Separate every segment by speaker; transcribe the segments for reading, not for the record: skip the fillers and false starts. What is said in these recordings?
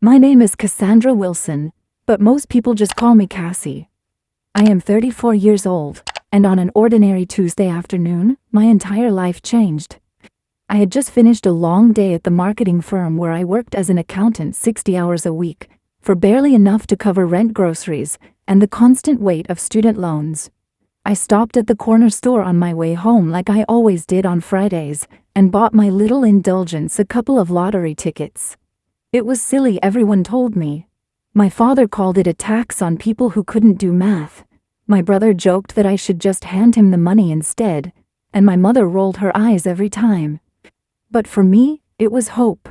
Speaker 1: My name is Cassandra Wilson, but most people just call me Cassie. I am 34 years old, and on an ordinary Tuesday afternoon, my entire life changed. I had just finished a long day at the marketing firm where I worked as an accountant 60 hours a week, for barely enough to cover rent, groceries, and the constant weight of student loans. I stopped at the corner store on my way home like I always did on Fridays, and bought my little indulgence, a couple of lottery tickets. It was silly, everyone told me. My father called it a tax on people who couldn't do math. My brother joked that I should just hand him the money instead, and my mother rolled her eyes every time. But for me, it was hope.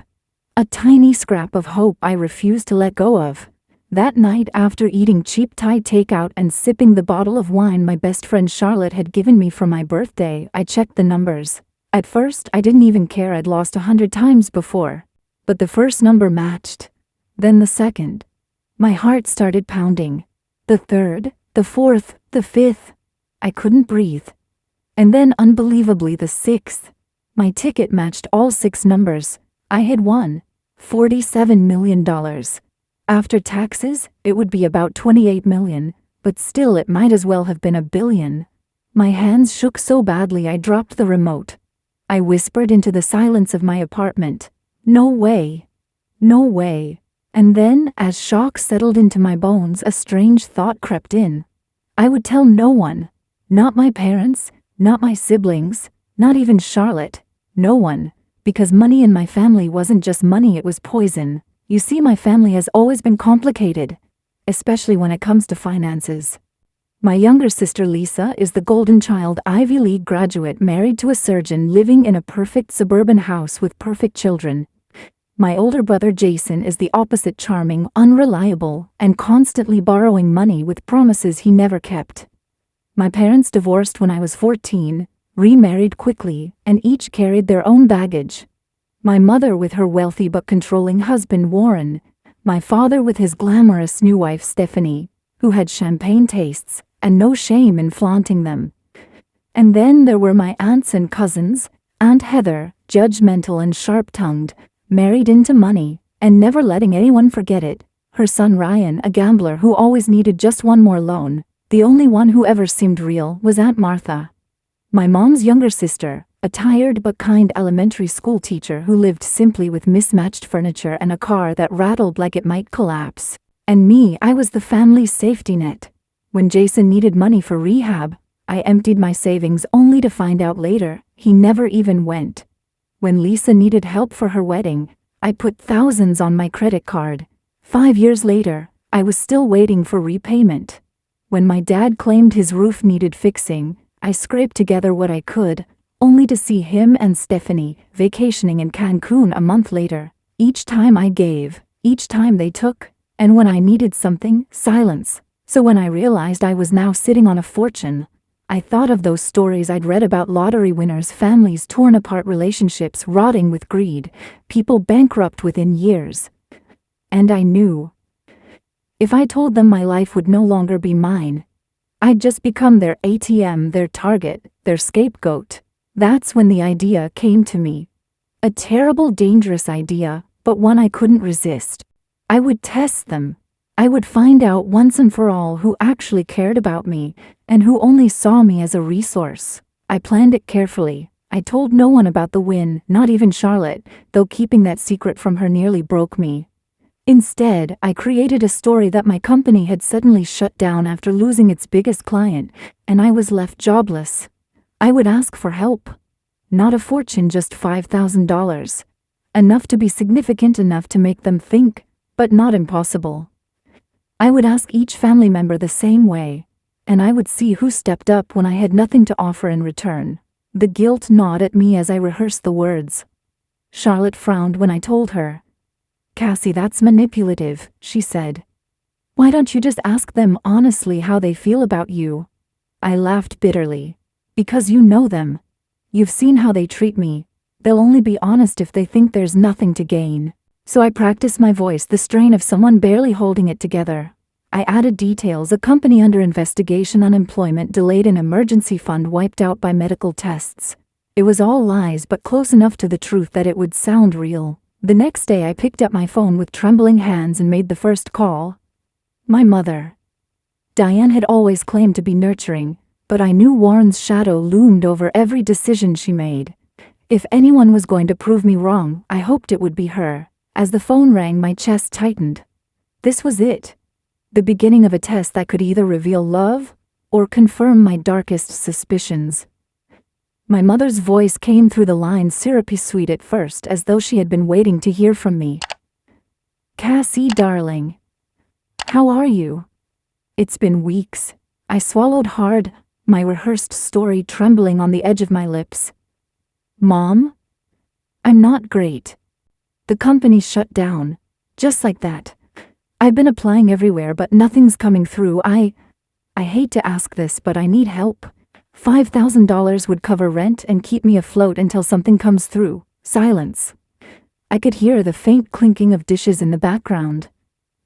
Speaker 1: A tiny scrap of hope I refused to let go of. That night, after eating cheap Thai takeout and sipping the bottle of wine my best friend Charlotte had given me for my birthday, I checked the numbers. At first, I didn't even care. I'd lost 100 times before. But the first number matched. Then the second. My heart started pounding. The third, the fourth, the fifth. I couldn't breathe. And then, unbelievably, the sixth. My ticket matched all 6 numbers. I had won $47 million. After taxes, it would be about 28 million, but still it might as well have been $1 billion. My hands shook so badly I dropped the remote. I whispered into the silence of my apartment, "No way. No way." And then, as shock settled into my bones, a strange thought crept in. I would tell no one. Not my parents, not my siblings, not even Charlotte. No one. Because money in my family wasn't just money, it was poison. You see, my family has always been complicated, especially when it comes to finances. My younger sister Lisa is the golden child, Ivy League graduate, married to a surgeon, living in a perfect suburban house with perfect children. My older brother Jason is the opposite, charming, unreliable, and constantly borrowing money with promises he never kept. My parents divorced when I was 14, remarried quickly, and each carried their own baggage. My mother with her wealthy but controlling husband Warren, my father with his glamorous new wife Stephanie, who had champagne tastes and no shame in flaunting them. And then there were my aunts and cousins, Aunt Heather, judgmental and sharp-tongued, married into money, and never letting anyone forget it, her son Ryan, a gambler who always needed just one more loan. The only one who ever seemed real was Aunt Martha. My mom's younger sister, a tired but kind elementary school teacher who lived simply with mismatched furniture and a car that rattled like it might collapse. And me, I was the family's safety net. When Jason needed money for rehab, I emptied my savings only to find out later he never even went. When Lisa needed help for her wedding, I put thousands on my credit card. 5 years later, I was still waiting for repayment. When my dad claimed his roof needed fixing, I scraped together what I could, only to see him and Stephanie vacationing in Cancun a month later. Each time I gave, each time they took, and when I needed something, silence. So when I realized I was now sitting on a fortune, I thought of those stories I'd read about lottery winners, families torn apart, relationships rotting with greed, people bankrupt within years. And I knew, if I told them my life would no longer be mine, I'd just become their ATM, their target, their scapegoat. That's when the idea came to me. A terrible, dangerous idea, but one I couldn't resist. I would test them. I would find out once and for all who actually cared about me, and who only saw me as a resource. I planned it carefully. I told no one about the win, not even Charlotte, though keeping that secret from her nearly broke me. Instead, I created a story that my company had suddenly shut down after losing its biggest client, and I was left jobless. I would ask for help. Not a fortune, just $5,000. Enough to be significant enough to make them think, but not impossible. I would ask each family member the same way, and I would see who stepped up when I had nothing to offer in return. The guilt gnawed at me as I rehearsed the words. Charlotte frowned when I told her. "Cassie, that's manipulative," she said. "Why don't you just ask them honestly how they feel about you?" I laughed bitterly. "Because you know them. You've seen how they treat me. They'll only be honest if they think there's nothing to gain." So I practiced my voice, the strain of someone barely holding it together. I added details: a company under investigation, unemployment delayed, an emergency fund wiped out by medical tests. It was all lies, but close enough to the truth that it would sound real. The next day I picked up my phone with trembling hands and made the first call. My mother. Diane had always claimed to be nurturing, but I knew Warren's shadow loomed over every decision she made. If anyone was going to prove me wrong, I hoped it would be her. As the phone rang, my chest tightened. This was it. The beginning of a test that could either reveal love or confirm my darkest suspicions. My mother's voice came through the line, syrupy sweet at first, as though she had been waiting to hear from me. "Cassie, darling. How are you?" "It's been weeks." I swallowed hard, my rehearsed story trembling on the edge of my lips. "Mom? I'm not great. The company shut down. Just like that. I've been applying everywhere, but nothing's coming through. I hate to ask this, but I need help. $5,000 would cover rent and keep me afloat until something comes through." Silence. I could hear the faint clinking of dishes in the background.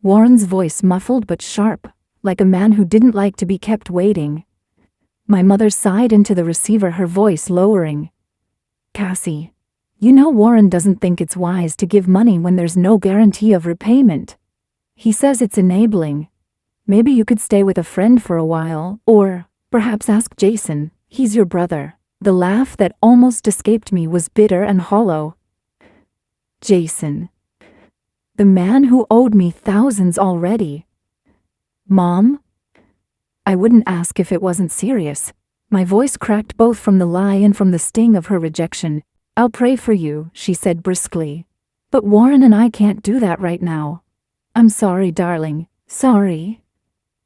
Speaker 1: Warren's voice muffled but sharp, like a man who didn't like to be kept waiting. My mother sighed into the receiver, her voice lowering. "Cassie, you know Warren doesn't think it's wise to give money when there's no guarantee of repayment. He says it's enabling. Maybe you could stay with a friend for a while, or perhaps ask Jason. He's your brother." The laugh that almost escaped me was bitter and hollow. Jason. The man who owed me thousands already. "Mom?" I wouldn't ask if it wasn't serious. My voice cracked both from the lie and from the sting of her rejection. "I'll pray for you," she said briskly. "But Warren and I can't do that right now." "I'm sorry, darling. Sorry."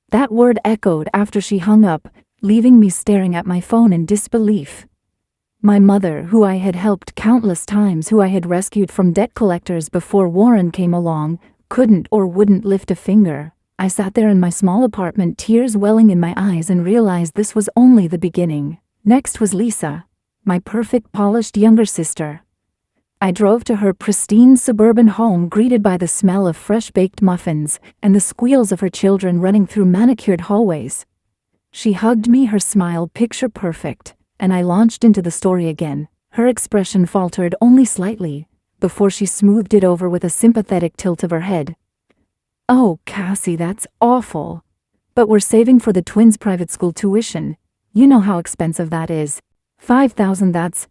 Speaker 1: That word echoed after she hung up, leaving me staring at my phone in disbelief. My mother, who I had helped countless times, who I had rescued from debt collectors before Warren came along, couldn't or wouldn't lift a finger. I sat there in my small apartment, tears welling in my eyes, and realized this was only the beginning. Next was Lisa, my perfect, polished younger sister. I drove to her pristine suburban home, greeted by the smell of fresh-baked muffins and the squeals of her children running through manicured hallways. She hugged me, her smile picture perfect, and I launched into the story again. Her expression faltered only slightly, before she smoothed it over with a sympathetic tilt of her head. "Oh, Cassie, that's awful. But we're saving for the twins' private school tuition. You know how expensive that is. 5,000, that's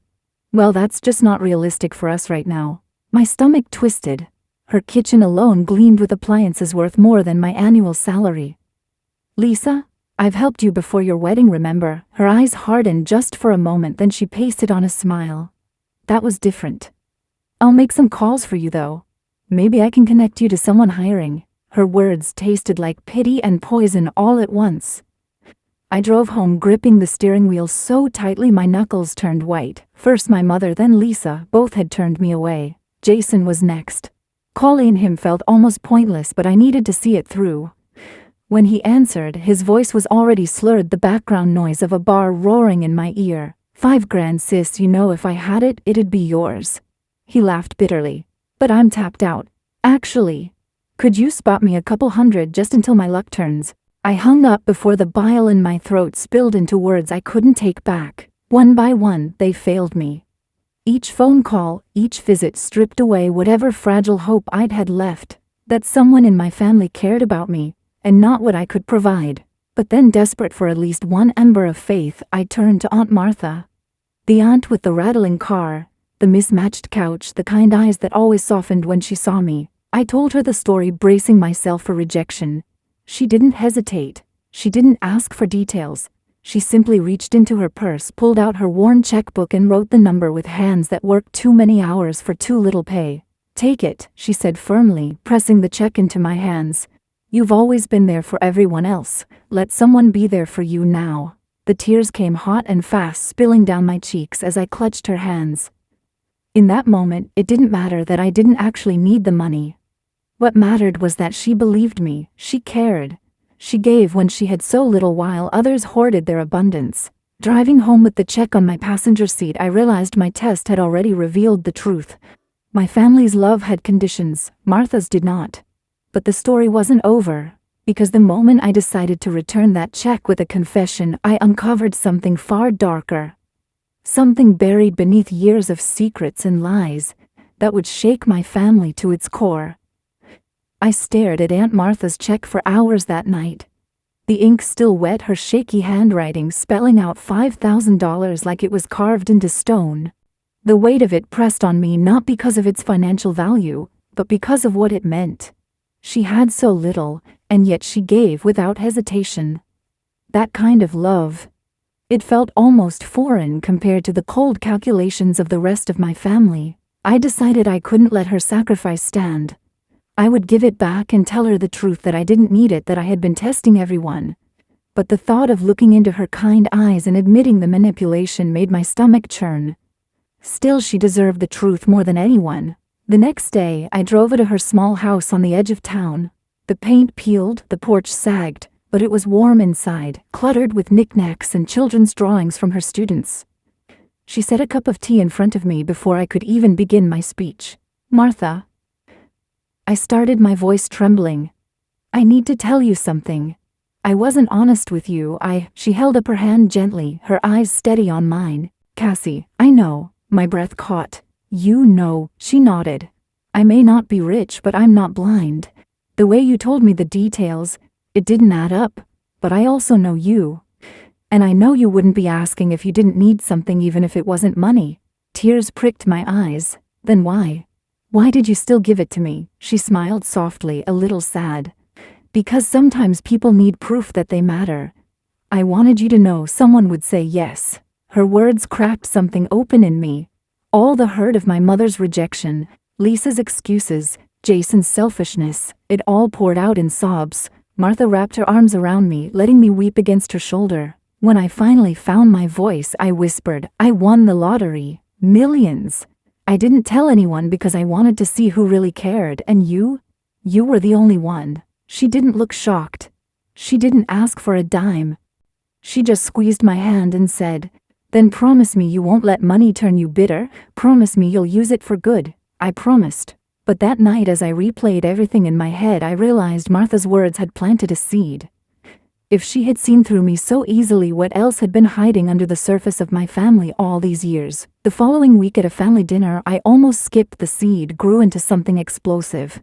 Speaker 1: just not realistic for us right now." My stomach twisted. Her kitchen alone gleamed with appliances worth more than my annual salary. "Lisa, I've helped you before your wedding, remember?" Her eyes hardened just for a moment, then she pasted on a smile. "That was different. I'll make some calls for you, though. Maybe I can connect you to someone hiring." Her words tasted like pity and poison all at once. I drove home, gripping the steering wheel so tightly my knuckles turned white. First my mother, then Lisa, both had turned me away. Jason was next. Calling him felt almost pointless, but I needed to see it through. When he answered, his voice was already slurred, the background noise of a bar roaring in my ear. $5,000, sis, you know if I had it, it'd be yours." He laughed bitterly. "But I'm tapped out. Actually, could you spot me a couple hundred just until my luck turns?" I hung up before the bile in my throat spilled into words I couldn't take back. One by one, they failed me. Each phone call, each visit stripped away whatever fragile hope I'd had left, that someone in my family cared about me, and not what I could provide. But then, desperate for at least one ember of faith, I turned to Aunt Martha. The aunt with the rattling car, the mismatched couch, the kind eyes that always softened when she saw me. I told her the story, bracing myself for rejection. She didn't hesitate. She didn't ask for details. She simply reached into her purse, pulled out her worn checkbook, and wrote the number with hands that worked too many hours for too little pay. "Take it," she said firmly, pressing the check into my hands. "You've always been there for everyone else. Let someone be there for you now." The tears came hot and fast, spilling down my cheeks as I clutched her hands. In that moment, it didn't matter that I didn't actually need the money. What mattered was that she believed me, she cared. She gave when she had so little while others hoarded their abundance. Driving home with the check on my passenger seat, I realized my test had already revealed the truth. My family's love had conditions, Martha's did not. But the story wasn't over, because the moment I decided to return that check with a confession, I uncovered something far darker. Something buried beneath years of secrets and lies that would shake my family to its core. I stared at Aunt Martha's check for hours that night. The ink still wet, her shaky handwriting spelling out $5,000 like it was carved into stone. The weight of it pressed on me not because of its financial value, but because of what it meant. She had so little, and yet she gave without hesitation. That kind of love. It felt almost foreign compared to the cold calculations of the rest of my family. I decided I couldn't let her sacrifice stand. I would give it back and tell her the truth, that I didn't need it, that I had been testing everyone. But the thought of looking into her kind eyes and admitting the manipulation made my stomach churn. Still, she deserved the truth more than anyone. The next day, I drove her to her small house on the edge of town. The paint peeled, the porch sagged, but it was warm inside, cluttered with knickknacks and children's drawings from her students. She set a cup of tea in front of me before I could even begin my speech. "Martha," I started, my voice trembling. "I need to tell you something. I wasn't honest with you. She held up her hand gently, her eyes steady on mine. "Cassie, I know." My breath caught. "You know," she nodded. "I may not be rich, but I'm not blind. The way you told me the details, it didn't add up. But I also know you. And I know you wouldn't be asking if you didn't need something, even if it wasn't money." Tears pricked my eyes. "Then why? Why did you still give it to me?" She smiled softly, a little sad. "Because sometimes people need proof that they matter. I wanted you to know someone would say yes." Her words cracked something open in me. All the hurt of my mother's rejection, Lisa's excuses, Jason's selfishness, it all poured out in sobs. Martha wrapped her arms around me, letting me weep against her shoulder. When I finally found my voice, I whispered, "I won the lottery. Millions. I didn't tell anyone because I wanted to see who really cared, and you were the only one." She didn't look shocked. She didn't ask for a dime. She just squeezed my hand and said, "Then promise me you won't let money turn you bitter. Promise me you'll use it for good." I promised. But that night, as I replayed everything in my head, I realized Martha's words had planted a seed. If she had seen through me so easily, what else had been hiding under the surface of my family all these years? The following week at a family dinner, I almost skipped. The seed grew into something explosive.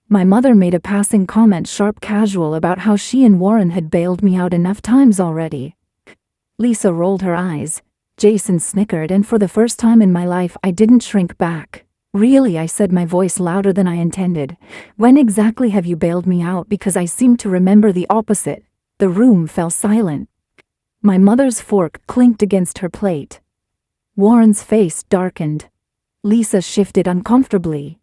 Speaker 1: My mother made a passing comment, sharp, casual, about how she and Warren had bailed me out enough times already. Lisa rolled her eyes. Jason snickered, and for the first time in my life, I didn't shrink back. "Really?" I said, my voice louder than I intended. "When exactly have you bailed me out?" Because I seemed to remember the opposite. The room fell silent. My mother's fork clinked against her plate. Warren's face darkened. Lisa shifted uncomfortably.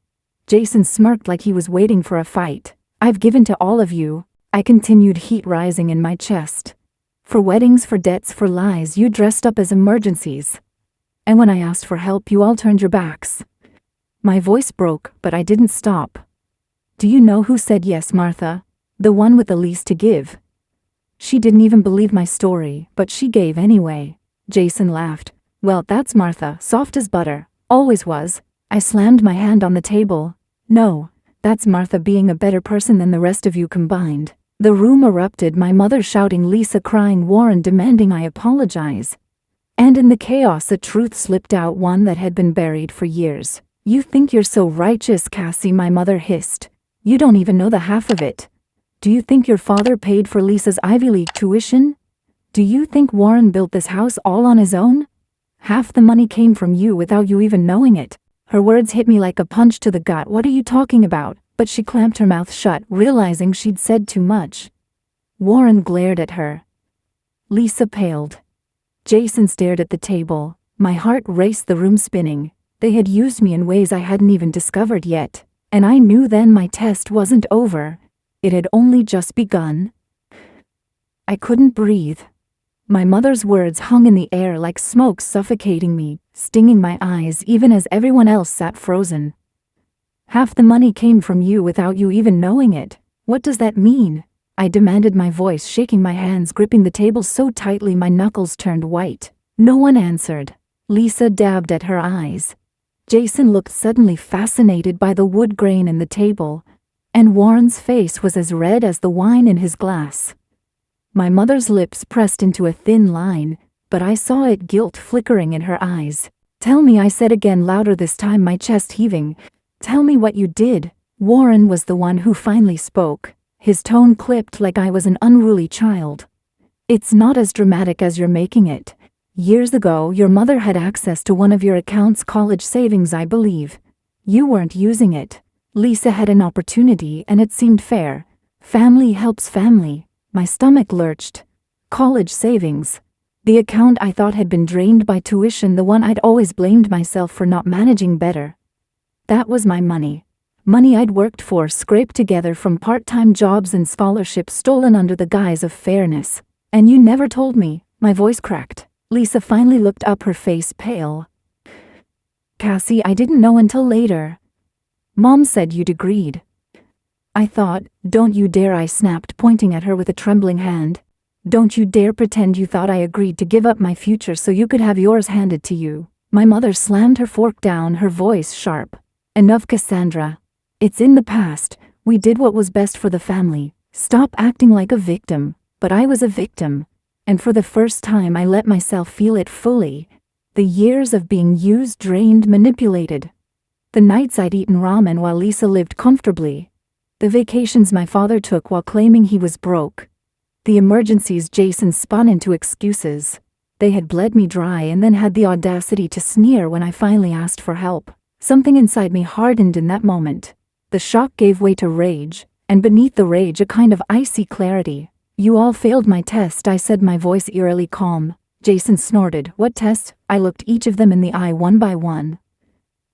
Speaker 1: Jason smirked like he was waiting for a fight. "I've given to all of you," I continued, heat rising in my chest. "For weddings, for debts, for lies, you dressed up as emergencies. And when I asked for help, you all turned your backs." My voice broke, but I didn't stop. "Do you know who said yes, Martha? The one with the least to give." She didn't even believe my story, but she gave anyway. Jason laughed. "Well, that's Martha, soft as butter. Always was." I slammed my hand on the table. "No, that's Martha being a better person than the rest of you combined." The room erupted, my mother shouting, Lisa crying, Warren demanding I apologize. And in the chaos, a truth slipped out, one that had been buried for years. "You think you're so righteous, Cassie," my mother hissed. "You don't even know the half of it. Do you think your father paid for Lisa's Ivy League tuition? Do you think Warren built this house all on his own? Half the money came from you without you even knowing it." Her words hit me like a punch to the gut. "What are you talking about?" But she clamped her mouth shut, realizing she'd said too much. Warren glared at her. Lisa paled. Jason stared at the table. My heart raced, the room spinning. They had used me in ways I hadn't even discovered yet. And I knew then my test wasn't over. It had only just begun. I couldn't breathe. My mother's words hung in the air like smoke, suffocating me, stinging my eyes even as everyone else sat frozen. "Half the money came from you without you even knowing it. What does that mean?" I demanded, my voice shaking, my hands gripping the table so tightly my knuckles turned white. No one answered. Lisa dabbed at her eyes. Jason looked suddenly fascinated by the wood grain in the table, and Warren's face was as red as the wine in his glass. My mother's lips pressed into a thin line, but I saw it, guilt flickering in her eyes. Tell me, I said again, louder this time, my chest heaving. Tell me what you did. Warren was the one who finally spoke. His tone clipped like I was an unruly child. It's not as dramatic as you're making it. Years ago, your mother had access to one of your account's college savings, I believe. You weren't using it. Lisa had an opportunity and it seemed fair. Family helps family. My stomach lurched. College savings. The account I thought had been drained by tuition, the one I'd always blamed myself for not managing better. That was my money. Money I'd worked for, scraped together from part-time jobs and scholarships, stolen under the guise of fairness. And you never told me. My voice cracked. Lisa finally looked up, her face pale. Cassie, I didn't know until later. Mom said you'd agreed. I thought, don't you dare, I snapped, pointing at her with a trembling hand. Don't you dare pretend you thought I agreed to give up my future so you could have yours handed to you. My mother slammed her fork down, her voice sharp. Enough, Cassandra. It's in the past. We did what was best for the family. Stop acting like a victim. But I was a victim. And for the first time I let myself feel it fully. The years of being used, drained, manipulated. The nights I'd eaten ramen while Lisa lived comfortably. The vacations my father took while claiming he was broke. The emergencies Jason spun into excuses. They had bled me dry and then had the audacity to sneer when I finally asked for help. Something inside me hardened in that moment. The shock gave way to rage, and beneath the rage a kind of icy clarity. You all failed my test, I said, my voice eerily calm. Jason snorted. What test? I looked each of them in the eye one by one.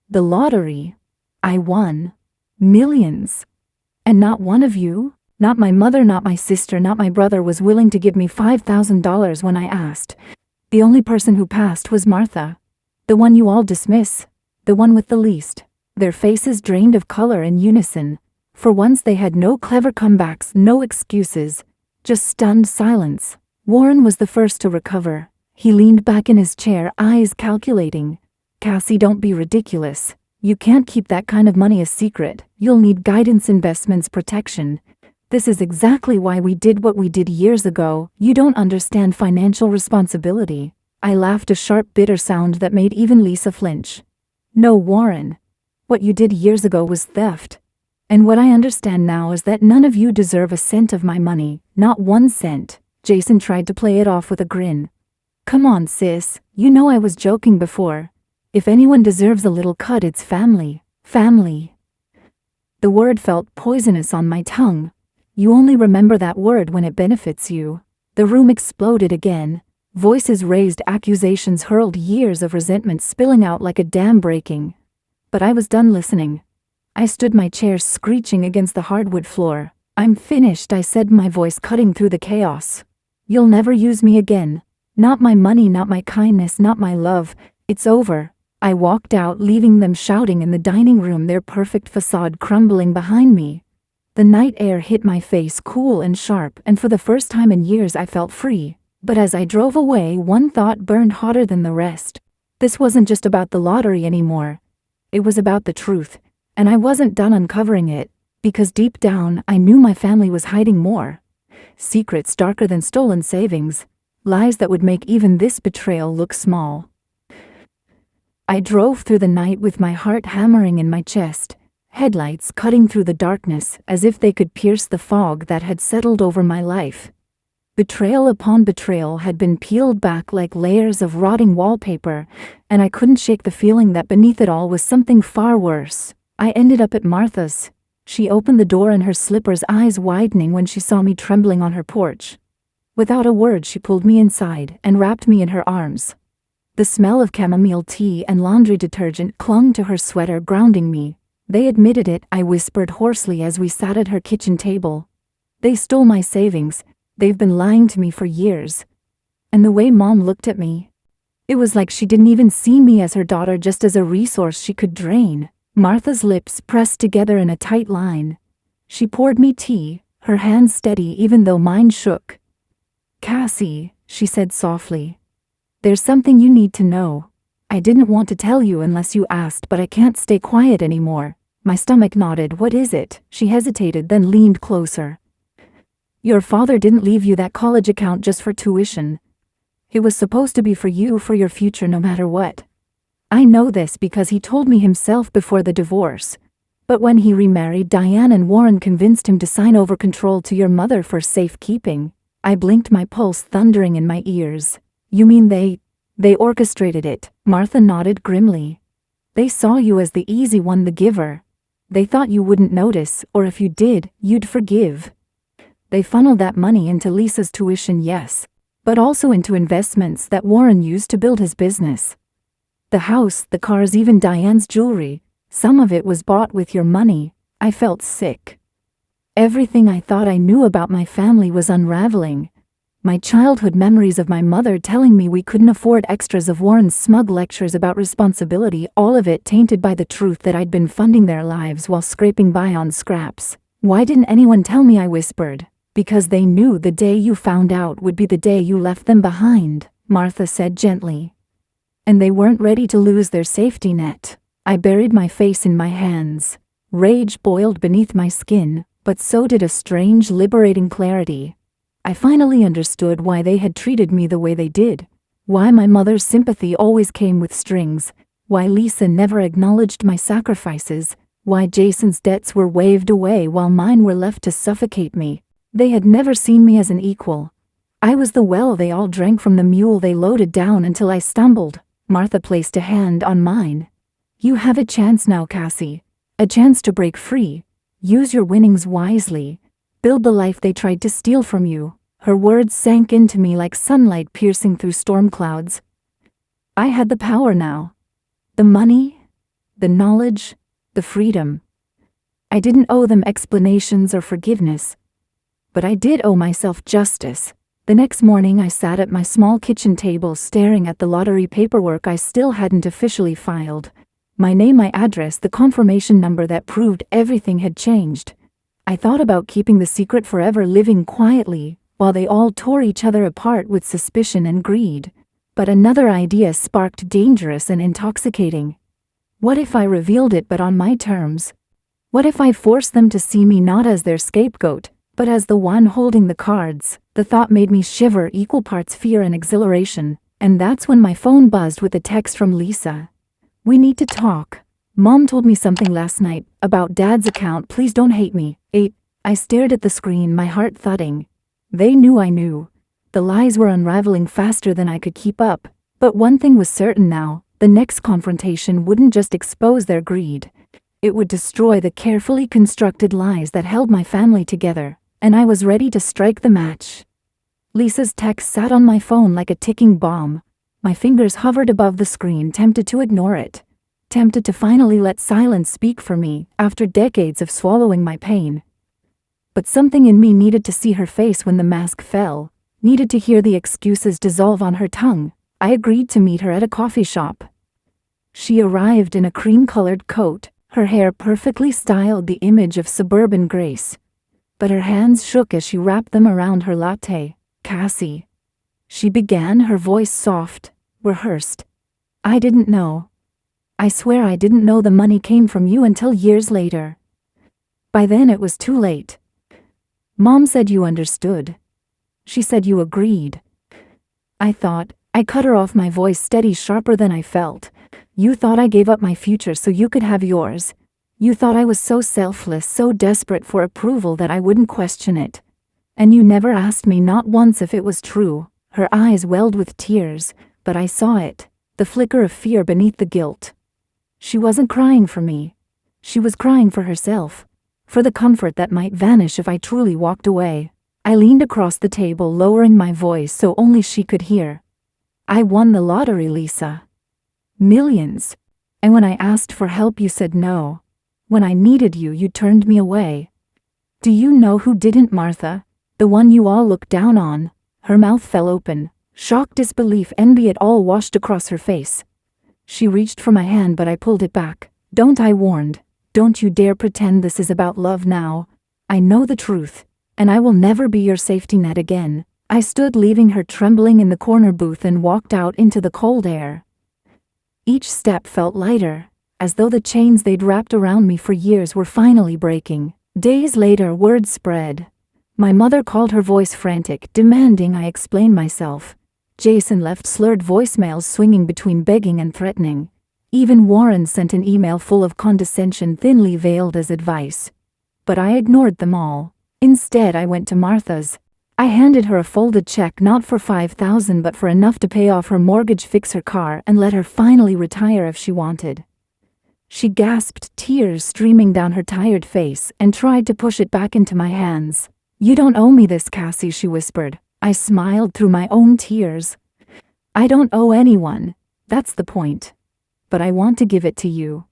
Speaker 1: The lottery. I won. Millions. And not one of you, not my mother, not my sister, not my brother was willing to give me $5,000 when I asked. The only person who passed was Martha. The one you all dismiss. The one with the least. Their faces drained of color in unison. For once they had no clever comebacks, no excuses. Just stunned silence. Warren was the first to recover. He leaned back in his chair, eyes calculating. Cassie, don't be ridiculous. You can't keep that kind of money a secret. You'll need guidance, investments, protection. This is exactly why we did what we did years ago. You don't understand financial responsibility. I laughed, a sharp, bitter sound that made even Lisa flinch. No, Warren. What you did years ago was theft. And what I understand now is that none of you deserve a cent of my money, not 1 cent. Jason tried to play it off with a grin. Come on, sis, you know I was joking before. If anyone deserves a little cut, it's family. Family. The word felt poisonous on my tongue. You only remember that word when it benefits you. The room exploded again. Voices raised, accusations hurled, years of resentment spilling out like a dam breaking. But I was done listening. I stood my chair screeching against the hardwood floor. I'm finished, I said, my voice cutting through the chaos. You'll never use me again. Not my money, not my kindness, not my love. It's over. I walked out, leaving them shouting in the dining room, their perfect facade crumbling behind me. The night air hit my face, cool and sharp, and for the first time in years I felt free. But as I drove away, one thought burned hotter than the rest. This wasn't just about the lottery anymore. It was about the truth. And I wasn't done uncovering it, because deep down I knew my family was hiding more. Secrets darker than stolen savings. Lies that would make even this betrayal look small. I drove through the night with my heart hammering in my chest, headlights cutting through the darkness as if they could pierce the fog that had settled over my life. Betrayal upon betrayal had been peeled back like layers of rotting wallpaper, and I couldn't shake the feeling that beneath it all was something far worse. I ended up at Martha's. She opened the door in her slippers, eyes widening when she saw me trembling on her porch. Without a word, she pulled me inside and wrapped me in her arms. The smell of chamomile tea and laundry detergent clung to her sweater, grounding me. They admitted it, I whispered hoarsely as we sat at her kitchen table. They stole my savings. They've been lying to me for years. And the way Mom looked at me, it was like she didn't even see me as her daughter, just as a resource she could drain. Martha's lips pressed together in a tight line. She poured me tea, her hands steady even though mine shook. Cassie, she said softly. There's something you need to know. I didn't want to tell you unless you asked, but I can't stay quiet anymore. My stomach nodded. What is it? She hesitated, then leaned closer. Your father didn't leave you that college account just for tuition. It was supposed to be for you, for your future, no matter what. I know this because he told me himself before the divorce. But when he remarried Diane and Warren convinced him to sign over control to your mother for safekeeping. I blinked, my pulse thundering in my ears. You mean they orchestrated it? Martha nodded grimly. They saw you as the easy one, the giver. They thought you wouldn't notice, or if you did, you'd forgive. They funneled that money into Lisa's tuition, yes, but also into investments that Warren used to build his business. The house, the cars, even Diane's jewelry, some of it was bought with your money. I felt sick. Everything I thought I knew about my family was unraveling. My childhood memories of my mother telling me we couldn't afford extras, of Warren's smug lectures about responsibility, all of it tainted by the truth that I'd been funding their lives while scraping by on scraps. Why didn't anyone tell me? I whispered. Because they knew the day you found out would be the day you left them behind, Martha said gently. And they weren't ready to lose their safety net. I buried my face in my hands. Rage boiled beneath my skin, but so did a strange, liberating clarity. I finally understood why they had treated me the way they did. Why my mother's sympathy always came with strings. Why Lisa never acknowledged my sacrifices. Why Jason's debts were waved away while mine were left to suffocate me. They had never seen me as an equal. I was the well they all drank from, the mule they loaded down until I stumbled. Martha placed a hand on mine. You have a chance now, Cassie. A chance to break free. Use your winnings wisely. Build the life they tried to steal from you. Her words sank into me like sunlight piercing through storm clouds. I had the power now. The money, the knowledge, the freedom. I didn't owe them explanations or forgiveness. But I did owe myself justice. The next morning I sat at my small kitchen table staring at the lottery paperwork I still hadn't officially filed. My name, my address, the confirmation number that proved everything had changed. I thought about keeping the secret forever, living quietly, while they all tore each other apart with suspicion and greed. But another idea sparked, dangerous and intoxicating. What if I revealed it, but on my terms? What if I forced them to see me not as their scapegoat, but as the one holding the cards? The thought made me shiver, equal parts fear and exhilaration. And that's when my phone buzzed with a text from Lisa. We need to talk. Mom told me something last night about Dad's account. Please don't hate me. 8. I stared at the screen, my heart thudding. They knew I knew. The lies were unraveling faster than I could keep up. But one thing was certain now. The next confrontation wouldn't just expose their greed. It would destroy the carefully constructed lies that held my family together. And I was ready to strike the match. Lisa's text sat on my phone like a ticking bomb. My fingers hovered above the screen, tempted to ignore it. Tempted to finally let silence speak for me after decades of swallowing my pain. But something in me needed to see her face when the mask fell, needed to hear the excuses dissolve on her tongue. I agreed to meet her at a coffee shop. She arrived in a cream-colored coat, her hair perfectly styled, the image of suburban grace. But her hands shook as she wrapped them around her latte. Cassie, she began, her voice soft, rehearsed. I didn't know. I swear I didn't know the money came from you until years later. By then it was too late. Mom said you understood. She said you agreed. I cut her off, my voice steady, sharper than I felt. You thought I gave up my future so you could have yours. You thought I was so selfless, so desperate for approval that I wouldn't question it. And you never asked me, not once, if it was true. Her eyes welled with tears, but I saw it, the flicker of fear beneath the guilt. She wasn't crying for me. She was crying for herself, for the comfort that might vanish if I truly walked away. I leaned across the table, lowering my voice so only she could hear. I won the lottery, Lisa. Millions. And when I asked for help, you said no. When I needed you, you turned me away. Do you know who didn't, Martha? The one you all looked down on. Her mouth fell open. Shock, disbelief, envy, it all washed across her face. She reached for my hand, but I pulled it back. Don't, I warned. Don't you dare pretend this is about love now. I know the truth, and I will never be your safety net again. I stood, leaving her trembling in the corner booth, and walked out into the cold air. Each step felt lighter, as though the chains they'd wrapped around me for years were finally breaking. Days later, word spread. My mother called, her voice frantic, demanding I explain myself. Jason left slurred voicemails swinging between begging and threatening. Even Warren sent an email full of condescension thinly veiled as advice. But I ignored them all. Instead, I went to Martha's. I handed her a folded check not for $5,000 but for enough to pay off her mortgage, fix her car, and let her finally retire if she wanted. She gasped, tears streaming down her tired face, and tried to push it back into my hands. "You don't owe me this, Cassie," she whispered. I smiled through my own tears. "I don't owe anyone. That's the point. But I want to give it to you.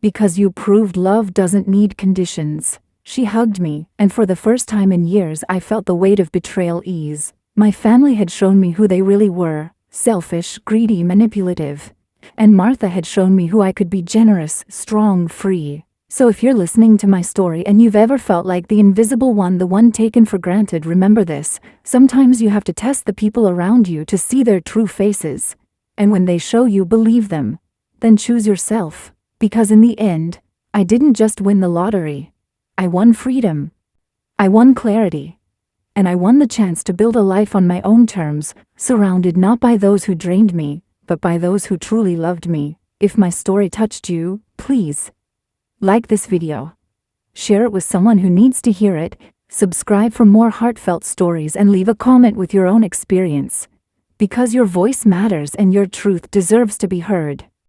Speaker 1: Because you proved love doesn't need conditions." She hugged me, and for the first time in years I felt the weight of betrayal ease. My family had shown me who they really were: selfish, greedy, manipulative. And Martha had shown me who I could be: generous, strong, free. So if you're listening to my story and you've ever felt like the invisible one, the one taken for granted, remember this: sometimes you have to test the people around you to see their true faces. And when they show you, believe them. Then choose yourself. Because in the end, I didn't just win the lottery. I won freedom. I won clarity. And I won the chance to build a life on my own terms, surrounded not by those who drained me, but by those who truly loved me. If my story touched you, please like this video. Share it with someone who needs to hear it. Subscribe for more heartfelt stories and leave a comment with your own experience. Because your voice matters and your truth deserves to be heard.